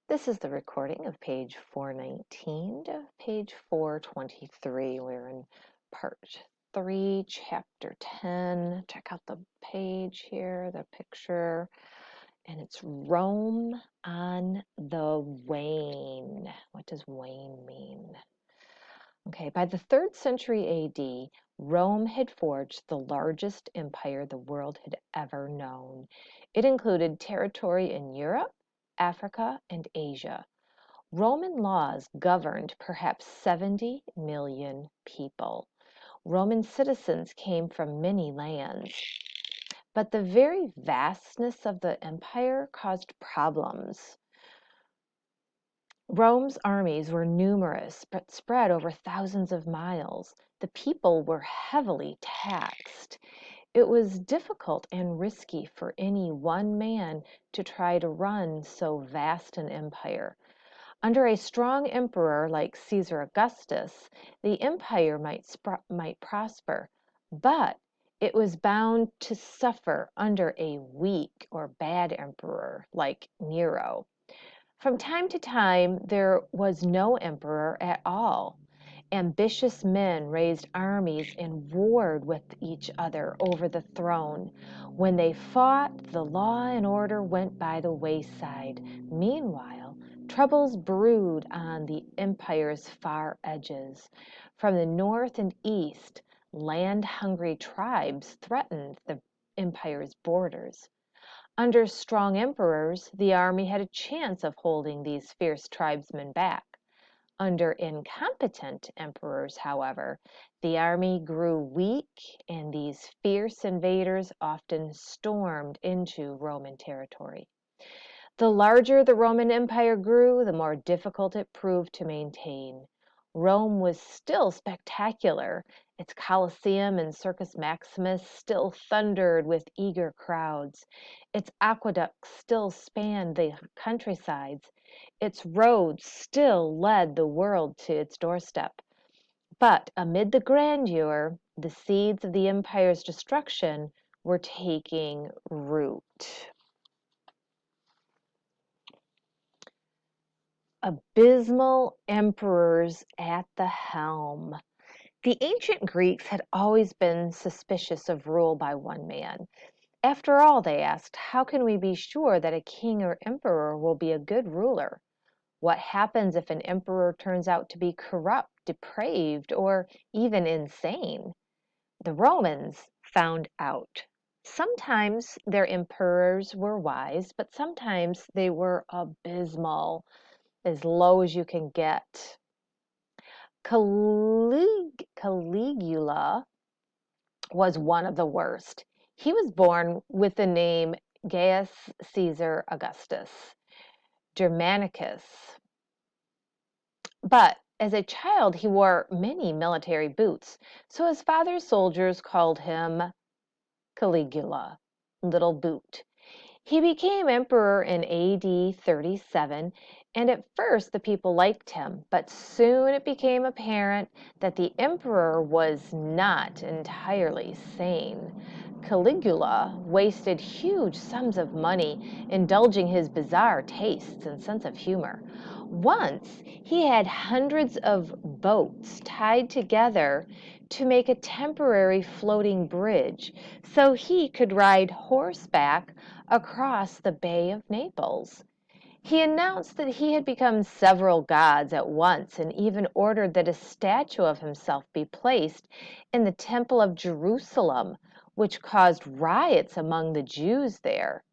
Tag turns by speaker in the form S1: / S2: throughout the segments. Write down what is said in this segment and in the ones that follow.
S1: This is the recording of page 419 to page 423. We're in part 3, chapter 10. Check out the page here, the picture, and it's Rome on the wane. What does wane mean? Okay, by the 3rd century AD, Rome had forged the largest empire the world had ever known. It included territory in Europe, Africa, and Asia. Roman laws governed perhaps 70 million people. Roman citizens came from many lands, but the very vastness of the empire caused problems. Rome's armies were numerous, but spread over thousands of miles. The people were heavily taxed. It was difficult and risky for any one man to try to run so vast an empire. Under a strong emperor like Caesar Augustus, the empire might prosper, but it was bound to suffer under a weak or bad emperor like Nero. From time to time, there was no emperor at all. Ambitious men raised armies and warred with each other over the throne. When they fought, the law and order went by the wayside. Meanwhile, troubles brewed on the empire's far edges. From the north and east, land-hungry tribes threatened the empire's borders. Under strong emperors, the army had a chance of holding these fierce tribesmen back. Under incompetent emperors, however, the army grew weak, and these fierce invaders often stormed into Roman territory. The larger the Roman Empire grew, the more difficult it proved to maintain. Rome was still spectacular. Its Colosseum and Circus Maximus still thundered with eager crowds. Its aqueducts still spanned the countrysides. Its roads still led the world to its doorstep. But amid the grandeur, the seeds of the empire's destruction were taking root. Abysmal emperors at the helm. The ancient Greeks had always been suspicious of rule by one man. After all, they asked, how can we be sure that a king or emperor will be a good ruler? What happens if an emperor turns out to be corrupt, depraved, or even insane? The Romans found out. Sometimes their emperors were wise, but sometimes they were abysmal, as low as you can get. Caligula was one of the worst. He was born with the name Gaius Caesar Augustus Germanicus, but as a child he wore many military boots, so his father's soldiers called him Caligula, Little Boot. He became emperor in AD 37, and at first the people liked him, but soon it became apparent that the emperor was not entirely sane. Caligula wasted huge sums of money indulging his bizarre tastes and sense of humor. Once, he had hundreds of boats tied together to make a temporary floating bridge so he could ride horseback across the Bay of Naples. He announced that he had become several gods at once and even ordered that a statue of himself be placed in the Temple of Jerusalem, which caused riots among the Jews there.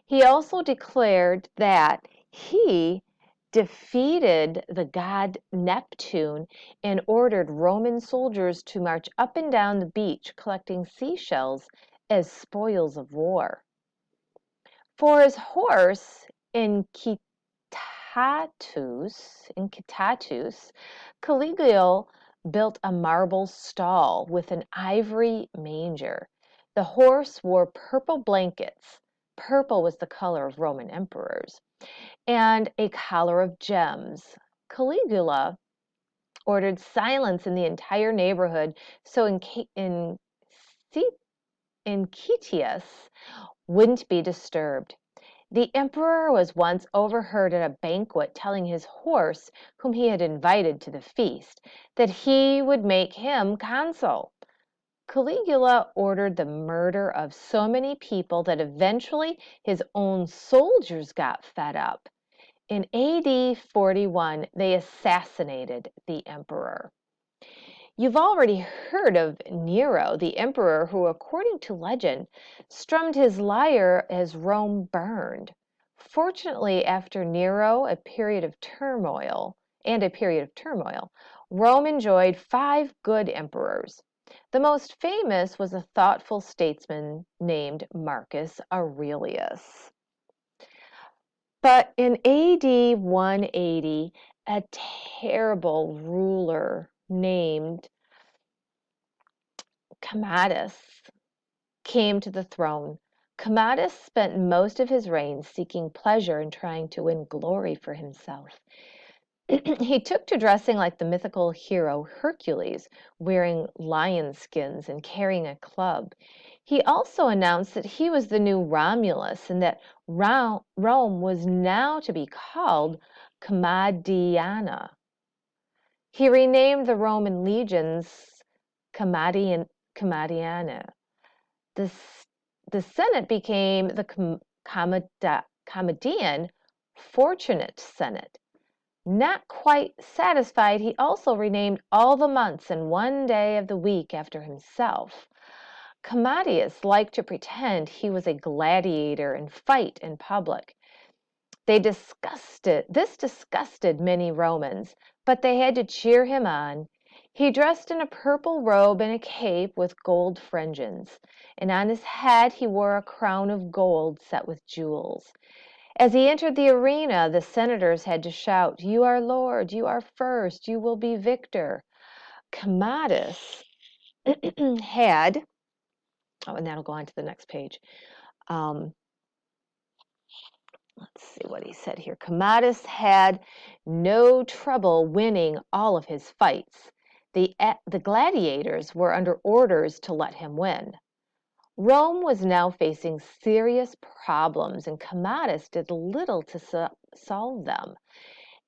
S1: He also declared that he defeated the god Neptune and ordered Roman soldiers to march up and down the beach collecting seashells as spoils of war. For his horse Incitatus, Caligula built a marble stall with an ivory manger. The horse wore purple blankets. Purple was the color of Roman emperors, and a collar of gems. Caligula ordered silence in the entire neighborhood so Incitius wouldn't be disturbed. The emperor was once overheard at a banquet telling his horse, whom he had invited to the feast, that he would make him consul. Caligula ordered the murder of so many people that eventually his own soldiers got fed up. In AD 41, they assassinated the emperor. You've already heard of Nero, the emperor who, according to legend, strummed his lyre as Rome burned. Fortunately, after Nero, a period of turmoil, Rome enjoyed 5 good emperors. The most famous was a thoughtful statesman named Marcus Aurelius. But in AD 180, a terrible ruler named Commodus came to the throne. Commodus spent most of his reign seeking pleasure and trying to win glory for himself. He took to dressing like the mythical hero Hercules, wearing lion skins and carrying a club. He also announced that he was the new Romulus and that Rome was now to be called Commodiana. He renamed the Roman legions Commodiana. The, the Senate became the Commodian Fortunate Senate. Not quite satisfied, he also renamed all the months and one day of the week after himself. Commodius liked to pretend he was a gladiator and fight in public. This disgusted many Romans, but they had to cheer him on. He dressed in a purple robe and a cape with gold fringes, and on his head he wore a crown of gold set with jewels. As he entered the arena, the senators had to shout, "You are Lord, you are first, you will be victor." Commodus had, and that'll go on to the next page. Let's see what he said here. Commodus had no trouble winning all of his fights. The gladiators were under orders to let him win. Rome was now facing serious problems, and Commodus did little to solve them.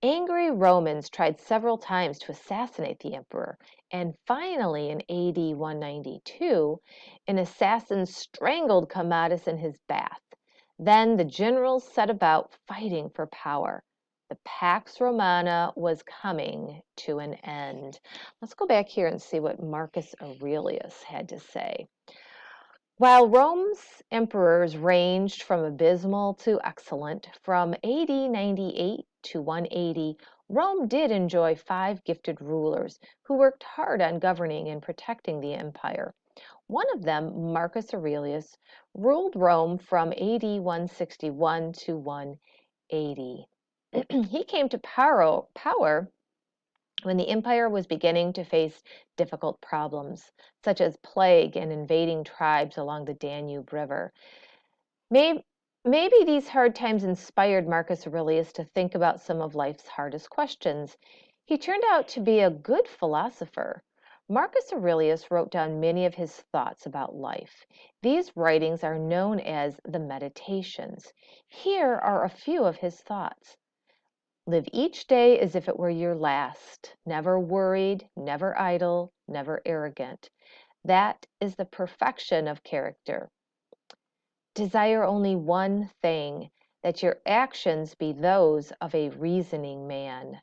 S1: Angry Romans tried several times to assassinate the emperor, and finally in AD 192, an assassin strangled Commodus in his bath. Then the generals set about fighting for power. The Pax Romana was coming to an end. Let's go back here and see what Marcus Aurelius had to say. While Rome's emperors ranged from abysmal to excellent, from AD 98 to 180, Rome did enjoy 5 gifted rulers who worked hard on governing and protecting the empire. One of them, Marcus Aurelius, ruled Rome from AD 161 to 180. He came to power when the empire was beginning to face difficult problems, such as plague and invading tribes along the Danube River. Maybe these hard times inspired Marcus Aurelius to think about some of life's hardest questions. He turned out to be a good philosopher. Marcus Aurelius wrote down many of his thoughts about life. These writings are known as the Meditations. Here are a few of his thoughts. Live each day as if it were your last, never worried, never idle, never arrogant. That is the perfection of character. Desire only one thing, that your actions be those of a reasoning man.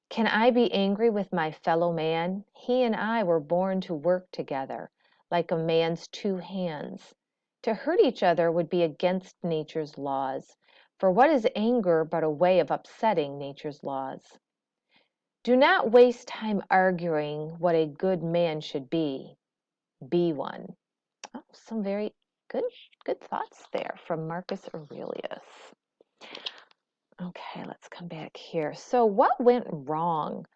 S1: Can I be angry with my fellow man? He and I were born to work together, like a man's 2 hands. To hurt each other would be against nature's laws, for what is anger but a way of upsetting nature's laws? Do not waste time arguing what a good man should be. Be one. Oh, some very good thoughts there from Marcus Aurelius. Okay, let's come back here. So what went wrong?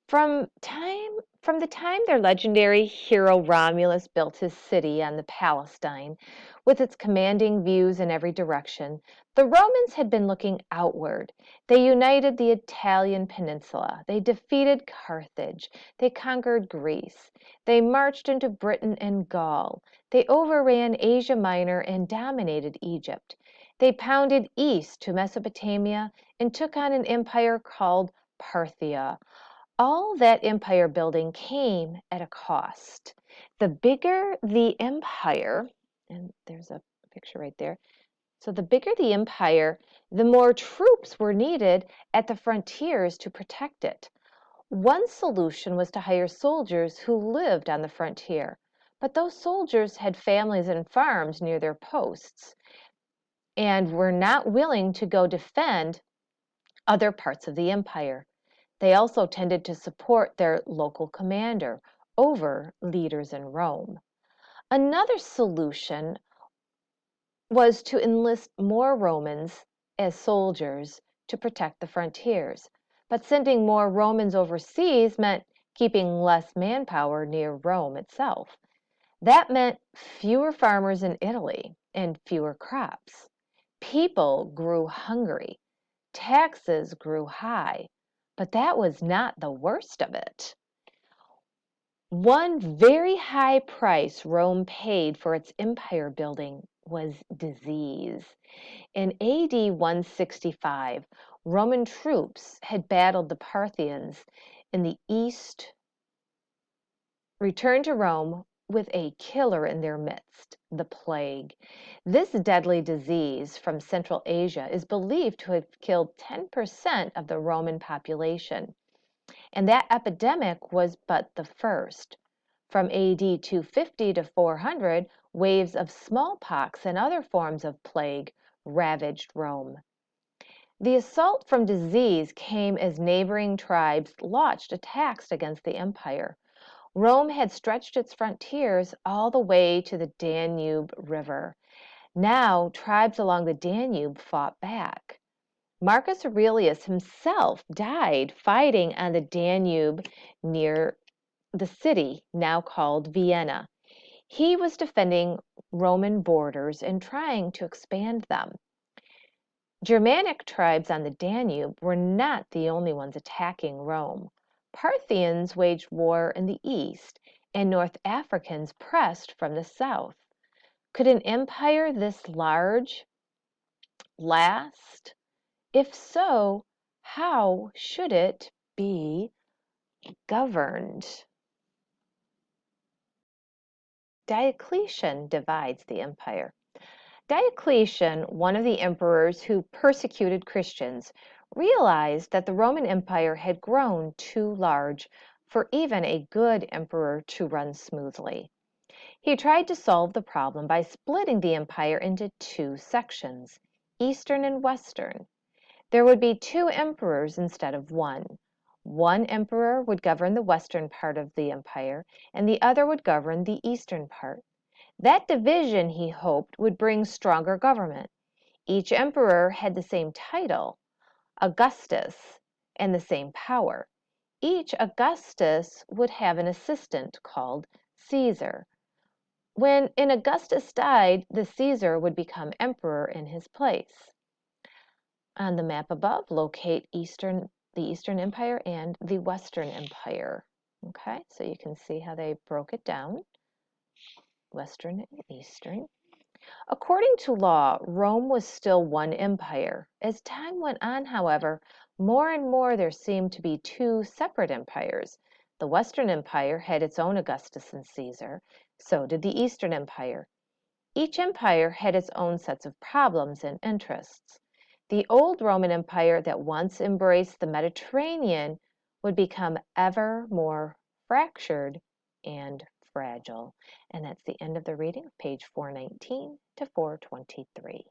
S1: From the time their legendary hero Romulus built his city on the Palestine, with its commanding views in every direction, the Romans had been looking outward. They united the Italian peninsula. They defeated Carthage. They conquered Greece. They marched into Britain and Gaul. They overran Asia Minor and dominated Egypt. They pounded east to Mesopotamia and took on an empire called Parthia. All that empire building came at a cost. The bigger the empire, and there's a picture right there. So the bigger the empire, the more troops were needed at the frontiers to protect it. One solution was to hire soldiers who lived on the frontier, but those soldiers had families and farms near their posts and were not willing to go defend other parts of the empire. They also tended to support their local commander over leaders in Rome. Another solution was to enlist more Romans as soldiers to protect the frontiers. But sending more Romans overseas meant keeping less manpower near Rome itself. That meant fewer farmers in Italy and fewer crops. People grew hungry. Taxes grew high. But that was not the worst of it. One very high price Rome paid for its empire building was disease. In AD 165, Roman troops had battled the Parthians in the east, returned to Rome with a killer in their midst, the plague. This deadly disease from Central Asia is believed to have killed 10% of the Roman population. And that epidemic was but the first. From AD 250 to 400, waves of smallpox and other forms of plague ravaged Rome. The assault from disease came as neighboring tribes launched attacks against the empire. Rome had stretched its frontiers all the way to the Danube River. Now, tribes along the Danube fought back. Marcus Aurelius himself died fighting on the Danube near the city now called Vienna. He was defending Roman borders and trying to expand them. Germanic tribes on the Danube were not the only ones attacking Rome. Parthians waged war in the east, and North Africans pressed from the south. Could an empire this large last? If so, how should it be governed? Diocletian divides the empire. Diocletian, one of the emperors who persecuted Christians, realized that the Roman Empire had grown too large for even a good emperor to run smoothly. He tried to solve the problem by splitting the empire into two sections, Eastern and Western. There would be two emperors instead of one. One emperor would govern the western part of the empire, and the other would govern the eastern part. That division, he hoped, would bring stronger government. Each emperor had the same title, Augustus, and the same power. Each Augustus would have an assistant called Caesar. When an Augustus died, the Caesar would become emperor in his place. On the map above, locate the Eastern Empire and the Western Empire. Okay, so you can see how they broke it down. Western and Eastern. According to law, Rome was still one empire. As time went on, however, more and more there seemed to be two separate empires. The Western Empire had its own Augustus and Caesar, so did the Eastern Empire. Each empire had its own sets of problems and interests. The old Roman Empire that once embraced the Mediterranean would become ever more fractured and fragile. And that's the end of the reading, page 419 to 423.